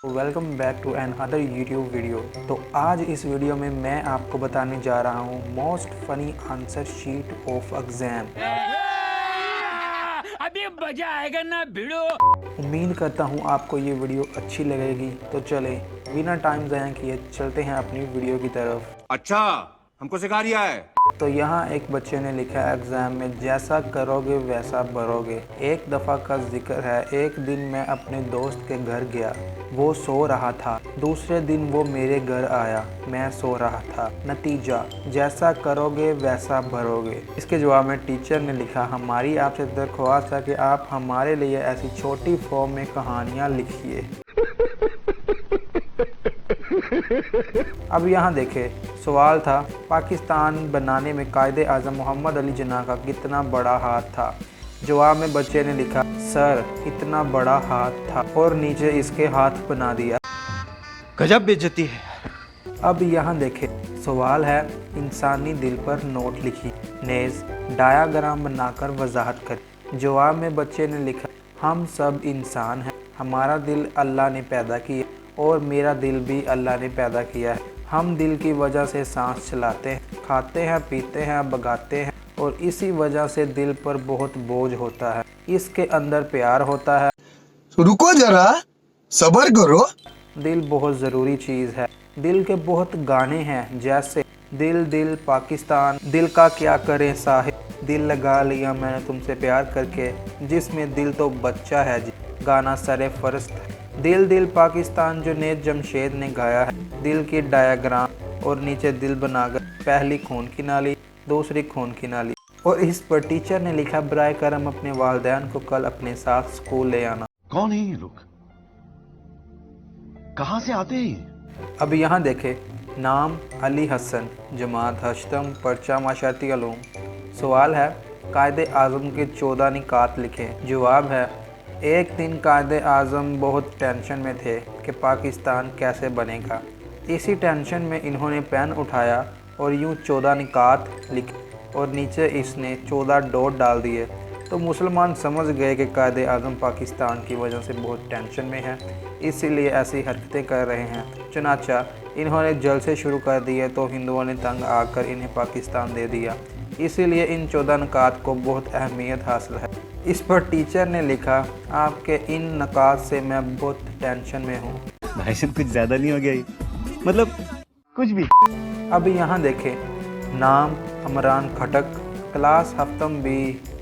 Welcome back to another YouTube video. तो आज इस वीडियो में मैं आपको बताने जा रहा हूँ most funny answer sheet of exam. अभी मजा आएगा ना भिड़ो। उम्मीद करता हूँ आपको ये वीडियो अच्छी लगेगी। तो चले बिना टाइम ज़ाया किए चलते हैं अपनी वीडियो की तरफ। अच्छा, हमको सिखा रिया है। तो यहाँ एक बच्चे ने लिखा है एग्ज़ाम में, जैसा करोगे वैसा भरोगे। एक दफ़ा का जिक्र है, एक दिन मैं अपने दोस्त के घर गया, वो सो रहा था। दूसरे दिन वो मेरे घर आया, मैं सो रहा था। नतीजा, जैसा करोगे वैसा भरोगे। इसके जवाब में टीचर ने लिखा, हमारी आपसे दरख्वास्त है कि आप हमारे लिए ऐसी छोटी फॉर्म में कहानियाँ लिखिए। अब यहाँ देखें, सवाल था पाकिस्तान बनाने में कायदे आज़म मोहम्मद अली जिन्ना का कितना बड़ा हाथ था। जवाब में बच्चे ने लिखा, सर इतना बड़ा हाथ था, और नीचे इसके हाथ बना दिया। गजब बेइज्जती है। अब यहाँ देखें, सवाल है इंसानी दिल पर नोट लिखी, नेज़ डायाग्राम बनाकर वजाहत करें। जवाब में बच्चे ने लिखा, हम सब इंसान हैं, हमारा दिल अल्लाह ने पैदा किया और मेरा दिल भी अल्लाह ने पैदा किया है। हम दिल की वजह से सांस चलाते हैं, खाते हैं, पीते हैं, भगाते हैं, और इसी वजह से दिल पर बहुत बोझ होता है। इसके अंदर प्यार होता है। रुको जरा, सब्र करो। दिल बहुत ज़रूरी चीज़ है। दिल के बहुत गाने हैं, जैसे दिल दिल पाकिस्तान, दिल का क्या करें साहिब, दिल लगा लिया मैंने तुमसे प्यार करके, जिसमें दिल तो बच्चा है जी, गाना सरे फरस्त है। दिल दिल पाकिस्तान जुनैद जमशेद ने गाया है। दिल की डायग्राम और नीचे दिल बनाकर पहली खून की नाली, दूसरी खून की नाली, और इस पर टीचर ने लिखा, बराए करम अपने वालिदैन को कल अपने साथ स्कूल ले आना। कौन है ये लोग, कहां से आते हैं? अब यहाँ देखे, नाम अली हसन, जमात हश्तम, पर्चा माशाती अलूम। सवाल है कायदे आज़म के 14 निकात लिखें। जवाब है, एक दिन कायदे आज़म बहुत टेंशन में थे कि पाकिस्तान कैसे बनेगा। इसी टेंशन में इन्होंने पेन उठाया और यूं 14 निकात लिखे, और नीचे इसने 14 डॉट डाल दिए। तो मुसलमान समझ गए कि कायदे आज़म पाकिस्तान की वजह से बहुत टेंशन में है, इसीलिए ऐसी हरकतें कर रहे हैं। चुनाचा इन्होंने जलसे शुरू कर दिए, तो हिंदुओं ने तंग आकर इन्हें पाकिस्तान दे दिया। इसीलिए इन 14 निकात को बहुत अहमियत हासिल है। इस पर टीचर ने लिखा, आपके इन नकात से मैं बहुत टेंशन में हूँ। भाई साहब कुछ ज़्यादा नहीं हो गया ये? मतलब कुछ भी। अब यहाँ देखें, नाम अमरान खटक, क्लास हफ्तम बी,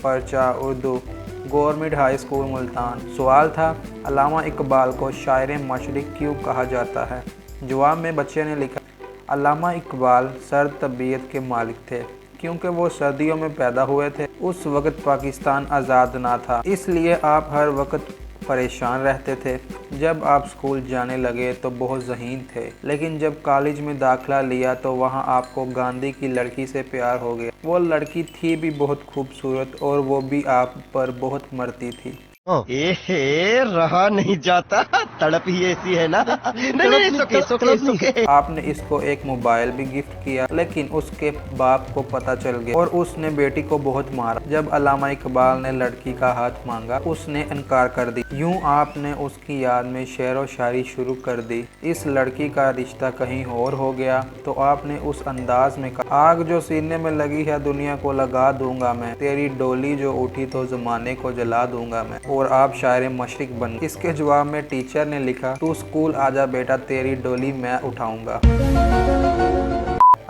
पर्चा Urdu, government high school Multan. सवाल था अल्लामा इकबाल को शायर मशरिक क्यों कहा जाता है। जवाब में बच्चे ने लिखा, अल्लामा इकबाल सर्द तबीयत के मालिक थे, क्योंकि वो सर्दियों में पैदा हुए थे। उस वक़्त पाकिस्तान आज़ाद ना था, इसलिए आप हर वक्त परेशान रहते थे। जब आप स्कूल जाने लगे तो बहुत ज़हीन थे, लेकिन जब कॉलेज में दाखिला लिया तो वहाँ आपको गांधी की लड़की से प्यार हो गया। वो लड़की थी भी बहुत खूबसूरत, और वो भी आप पर बहुत मरती थी। रहा नहीं जाता, तड़प ही ऐसी है ना। नहीं, सुके। आपने इसको एक मोबाइल भी गिफ्ट किया, लेकिन उसके बाप को पता चल गया और उसने बेटी को बहुत मारा। जब अल्लामा इकबाल ने लड़की का हाथ मांगा, उसने इनकार कर दी। यूं आपने उसकी याद में शेर व शायरी शुरू कर दी। इस लड़की का रिश्ता कहीं और हो गया तो आपने उस अंदाज में कहा, आग जो सीने में लगी है दुनिया को लगा दूंगा मैं, तेरी डोली जो उठी तो जमाने को जला दूंगा मैं, और आप शायर मशरिक बन। इसके जवाब में टीचर ने लिखा, तू स्कूल आजा बेटा, तेरी डोली मैं उठाऊंगा।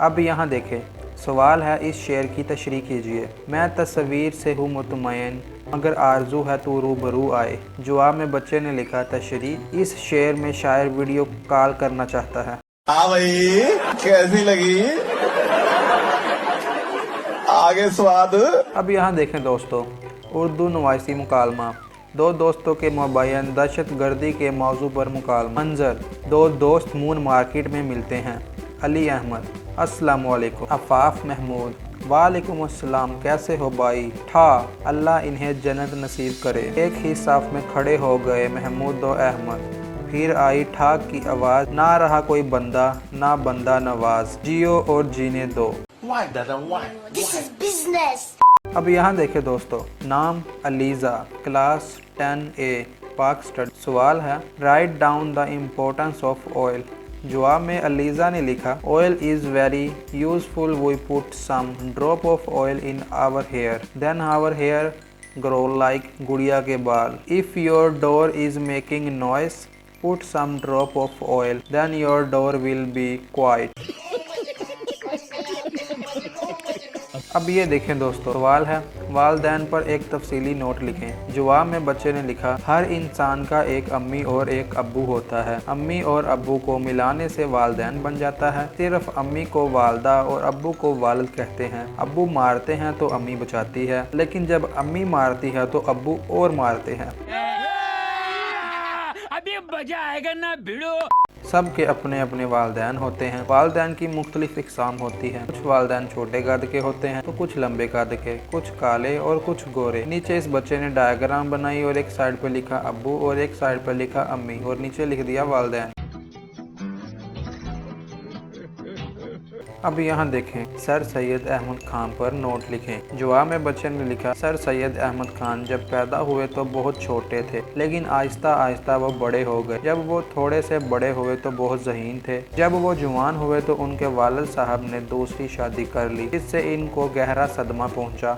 अब यहाँ देखें, सवाल है इस शेर की तशरीह कीजिए। मैं तस्वीर से हूँ मुतमईन, मगर आरजू है तू रूबरू आए। जवाब में बच्चे ने लिखा, तशरीह, इस शेर में शायर वीडियो कॉल करना चाहता है। हाँ भाई, कैसी लगी आगे स्वाद। अब यहाँ देखें दोस्तों, उर्दू नवासी मुकालमा। दो दोस्तों के मबैन दहशत गर्दी के मौजू पर मुकालमा। मंजर, दो दोस्त मून मार्केट में मिलते हैं। अली अहमद, अस्सलाम वालेकुम। अफाफ महमूद, वालेकुम अस्सलाम, कैसे हो भाई। ठा, अल्लाह इन्हें जन्नत नसीब करे। एक ही साफ में खड़े हो गए महमूद दो अहमद। फिर आई ठाक की आवाज़, ना रहा कोई बंदा, ना बंदा नवाज, जियो और जीने दो। This is business. अब यहाँ देखें दोस्तों, नाम अलीज़ा, क्लास 10A, पाक स्टडी। सवाल है write down the importance of oil. जवाब में अलीजा ने लिखा oil is very useful, we put some drop of oil in our hair, then our hair grow like गुड़िया के बाल। If your door is making noise put some drop of oil, then your door will be quite. अब ये देखें दोस्तों, सवाल है वालदैन पर एक तफसीली नोट लिखें। जवाब में बच्चे ने लिखा हर इंसान का एक अम्मी और एक अब्बू होता है, अम्मी और अब्बू को मिलाने से वालदैन बन जाता है। सिर्फ अम्मी को वालदा और अब्बू को वालिद कहते हैं। अब्बू मारते हैं तो अम्मी बचाती है, लेकिन जब अम्मी मारती है तो अब्बू और मारते हैं। अभी मजा आएगा ना भिड़ो। सब के अपने अपने वालदैन होते हैं। वालदैन की मुख्तलिफ इकसाम होती हैं। कुछ वालदैन छोटे कद के होते हैं तो कुछ लंबे कद के, कुछ काले और कुछ गोरे। नीचे इस बच्चे ने डायग्राम बनाई और एक साइड पर लिखा अब्बू और एक साइड पर लिखा अम्मी और नीचे लिख दिया वालदैन। अब यहाँ देखें सर सैयद अहमद खान पर नोट लिखें। जवाब में बच्चे ने लिखा सर सैयद अहमद खान जब पैदा हुए तो बहुत छोटे थे, लेकिन आहिस्ता आहिस्ता वो बड़े हो गए। जब वो थोड़े से बड़े हुए तो बहुत ज़हीन थे। जब वो जवान हुए तो उनके वालिद साहब ने दूसरी शादी कर ली, जिससे इनको गहरा सदमा पहुंचा।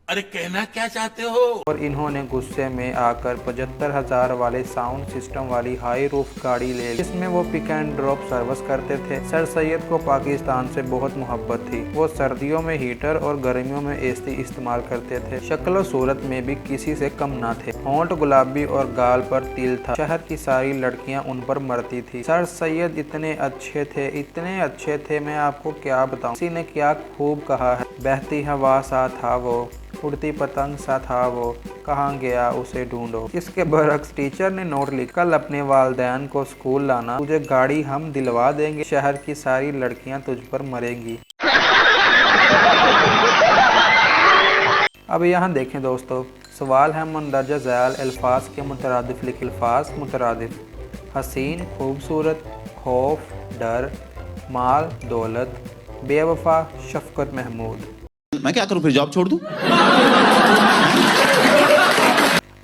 अरे कहना क्या चाहते हो? और इन्होंने गुस्से में आकर 75,000 वाले साउंड सिस्टम वाली हाई रूफ गाड़ी ले ली, जिसमें वो पिक एंड ड्रॉप सर्विस करते थे। सर सैयद को पाकिस्तान से बहुत मोहब्बत थी। वो सर्दियों में हीटर और गर्मियों में एसी इस्तेमाल करते थे। शक्ल सूरत में भी किसी से कम ना थे। होंठ गुलाबी और गाल पर तिल था। शहर की सारी लड़कियां उन पर मरती थी। सर सैयद इतने अच्छे थे, इतने अच्छे थे, मैं आपको क्या बताऊं। किसी ने क्या खूब कहा है, बहती हवा सा था वो, उड़ती पतंग सा था वो, कहाँ गया उसे ढूंढो। इसके बरक्स टीचर ने नोट लिखा कल अपने वालदैन को स्कूल लाना, तुझे गाड़ी हम दिलवा देंगे, शहर की सारी लड़कियां तुझ पर मरेंगी। अब यहाँ देखें दोस्तों, सवाल है मंदरजा ज़ैल अल्फाज के मुतरादिफ लिख। अल्फाज मुतरादिफ हसीन खूबसूरत, खौफ डर, माल दौलत, बेवफा शफकत महमूद। मैं क्या करूं फिर, जॉब छोड़ दूं?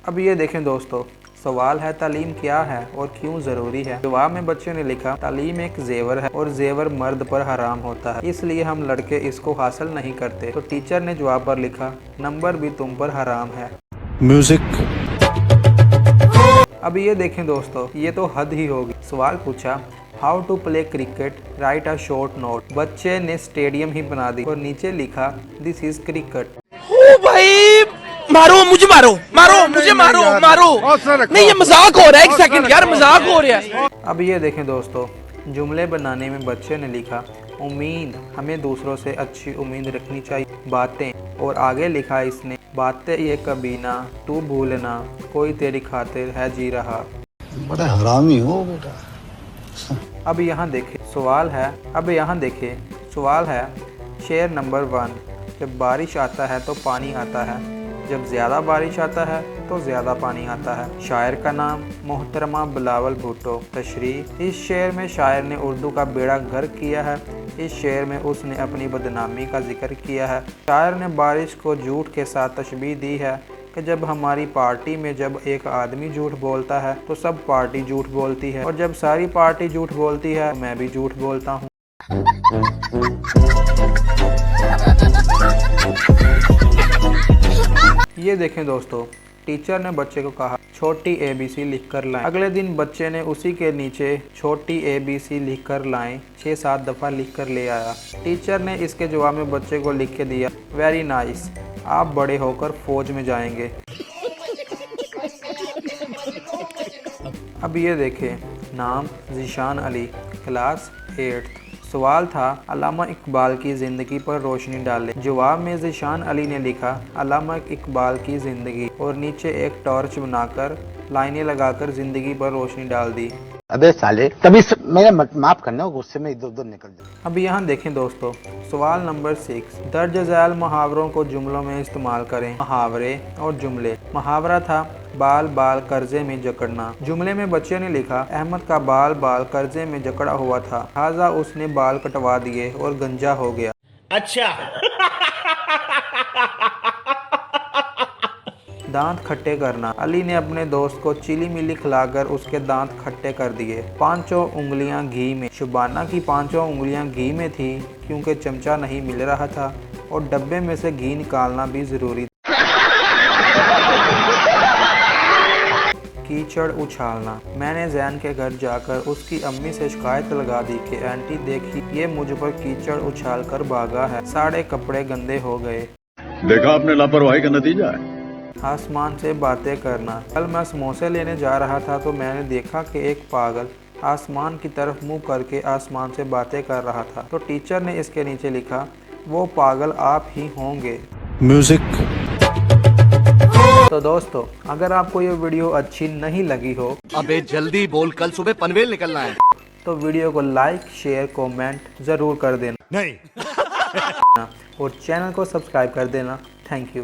अब ये देखें दोस्तों, सवाल है तालीम क्या है और क्यों ज़रूरी है। जवाब में बच्चे ने लिखा तालीम एक जेवर है और जेवर मर्द पर हराम होता है, इसलिए हम लड़के इसको हासिल नहीं करते। तो टीचर ने जवाब पर लिखा नंबर भी तुम पर हराम है। म्यूजिक। अब ये देखें दोस्तों, ये तो हद ही होगी। सवाल पूछा how to play cricket, write a short note. बच्चे ने स्टेडियम ही बना दी और नीचे लिखा दिस इज क्रिकेट। ओ भाई मारो मुझे, मारो मारो मुझे, मारो मारो। नहीं ये मजाक हो रहा है, एक सेकंड यार, मजाक हो रहा है। अब ये देखें दोस्तों, जुमले बनाने में बच्चे ने लिखा उम्मीद, हमें दूसरों से अच्छी उम्मीद रखनी चाहिए। बातें, और आगे लिखा इसने बातें ये कभी ना, तू भूलना, कोई तेरी खातिर है जी रहा। बड़ा हरामी हो बेटा। अब यहाँ देखें सवाल है शेर नंबर 1। जब बारिश आता है तो पानी आता है, जब ज़्यादा बारिश आता है तो ज़्यादा पानी आता है। शायर का नाम मोहतरमा बिलावल भुट्टो। तशरीह, इस शेर में शायर ने उर्दू का बेड़ा गर्क किया है। इस शेर में उसने अपनी बदनामी का जिक्र किया है। शायर ने बारिश को झूठ के साथ तशबीह दी है कि जब हमारी पार्टी में जब एक आदमी झूठ बोलता है तो सब पार्टी झूठ बोलती है, और जब सारी पार्टी झूठ बोलती है तो मैं भी झूठ बोलता हूँ। ये देखें दोस्तों, टीचर ने बच्चे को कहा छोटी ABC लिख कर लाएं। अगले दिन बच्चे ने उसी के नीचे छोटी ABC लिख कर लाएं 6-7 दफ़ा लिख कर ले आया। टीचर ने इसके जवाब में बच्चे को लिख के दिया वेरी नाइस, आप बड़े होकर फौज में जाएंगे। अब ये देखें, नाम ज़ीशान अली, क्लास 8। सवाल था अल्लामा इकबाल की ज़िंदगी पर रोशनी डालें। जवाब में ज़ीशान अली ने लिखा अल्लामा इकबाल की ज़िंदगी, और नीचे एक टॉर्च बनाकर लाइनें लगाकर ज़िंदगी पर रोशनी डाल दी। अबे साले, तभी मेरा माफ करना, गुस्से में इधर उधर निकल जाए। अब यहाँ देखें दोस्तों, सवाल नंबर 6। दर्ज झैल मुहावरों को जुमलों में इस्तेमाल करें। मुहावरे और जुमले। मुहावरा था बाल बाल कर्जे में जकड़ना। जुमले में बच्चे ने लिखा अहमद का बाल बाल कर्जे में जकड़ा हुआ था, लिहाजा उसने बाल कटवा दिए और गंजा हो गया। अच्छा। दांत खट्टे करना। अली ने अपने दोस्त को चिली मिली खिलाकर उसके दांत खट्टे कर दिए। 5 उंगलियां घी में। शुबाना की 5 उंगलियां घी में थी क्योंकि चमचा नहीं मिल रहा था और डब्बे में से घी निकालना भी जरूरी था। कीचड़ उछालना। मैंने जैन के घर जाकर उसकी अम्मी से शिकायत लगा दी कि आंटी देखी ये मुझ पर कीचड़ उछाल कर भागा है, सारे कपड़े गंदे हो गए। देखा आपने लापरवाही का नतीजा है। आसमान से बातें करना। कल मैं समोसे लेने जा रहा था तो मैंने देखा कि एक पागल आसमान की तरफ मुंह करके आसमान से बातें कर रहा था। तो टीचर ने इसके नीचे लिखा, वो पागल आप ही होंगे। म्यूजिक। तो दोस्तों, अगर आपको ये वीडियो अच्छी नहीं लगी हो, अबे जल्दी बोल, कल सुबह पनवेल निकलना है। तो वीडियो को लाइक शेयर कमेंट ज़रूर कर देना। नहीं। और चैनल को सब्सक्राइब कर देना। Thank you.